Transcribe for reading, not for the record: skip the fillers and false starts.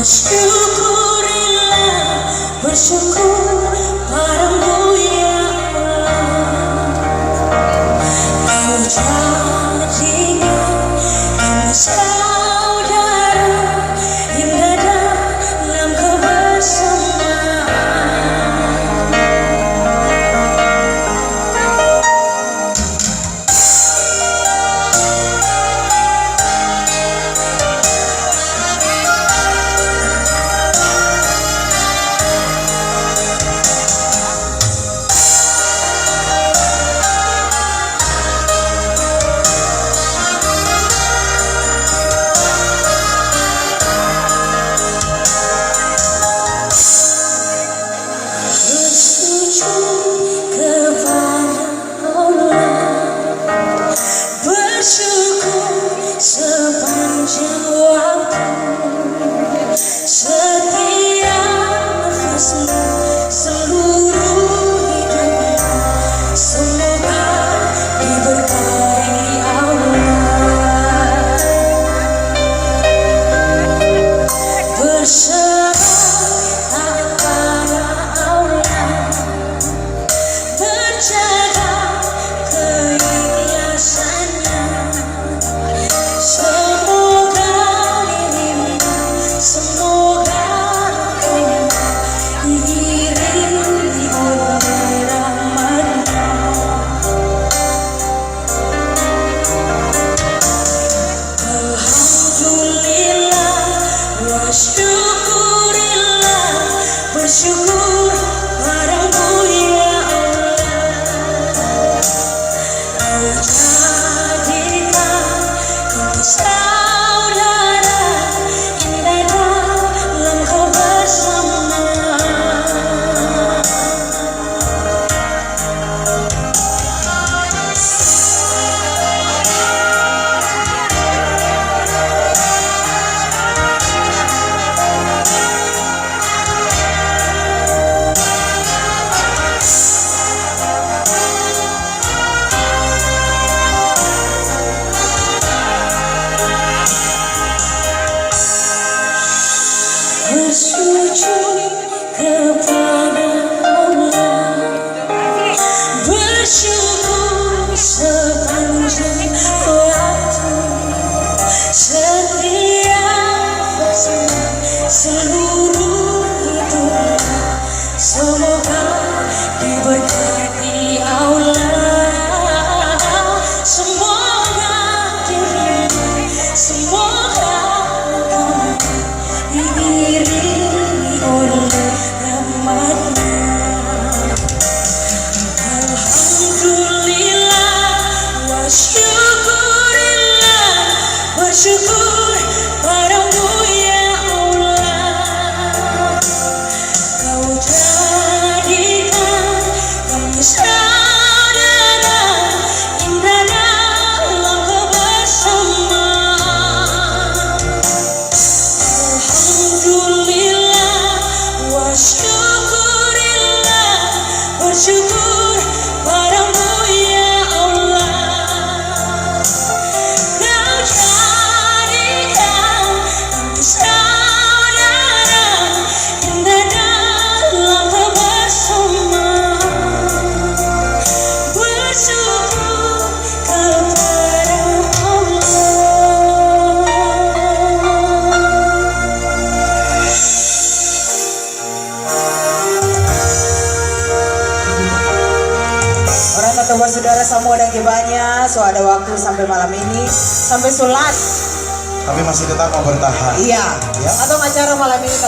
Syukurilah, bersyukur padamu ya Allah. Kau jadikan kami saudara hingga dalam kebersamaan. Sepanjang waktu, setiap nafasmu, seluruh hidupmu, semoga diberkati Allah. Berserah pada Allah, berjaga keikhlasannya. Semoga dirimu, semoga kau diiringi oleh rahmat-Nya. Alhamdulillah wa syukurillah, bersyukur padamu ya Allah. Kau jadikan kami saudara indah dalam kebersamaan. Bersujud kepada Allah, bersyukur sepanjang waktu, setiap fase, seluruh hidupnya, semoga diberkati Allah. Semoga dirimu, semoga kamu diiringi oleh rahmat-Nya. Alhamdulillah wa syukurillah, bersyukur padamu ya Allah. Kau jadikan kami saudara indah dalam kebersamaan. Alhamdulillah wa syukurillah, bersyukur padamu ya Allah. Kau jadikan kami saudara indah dalam kebersamaan. Bersyukur kepada Allah. Orang ketua saudara semua dan kibanya, so ada waktu sampai malam ini, sampai sholat. Tapi masih tetap mau bertahan. Iya. Ya. Atau acara malam ini.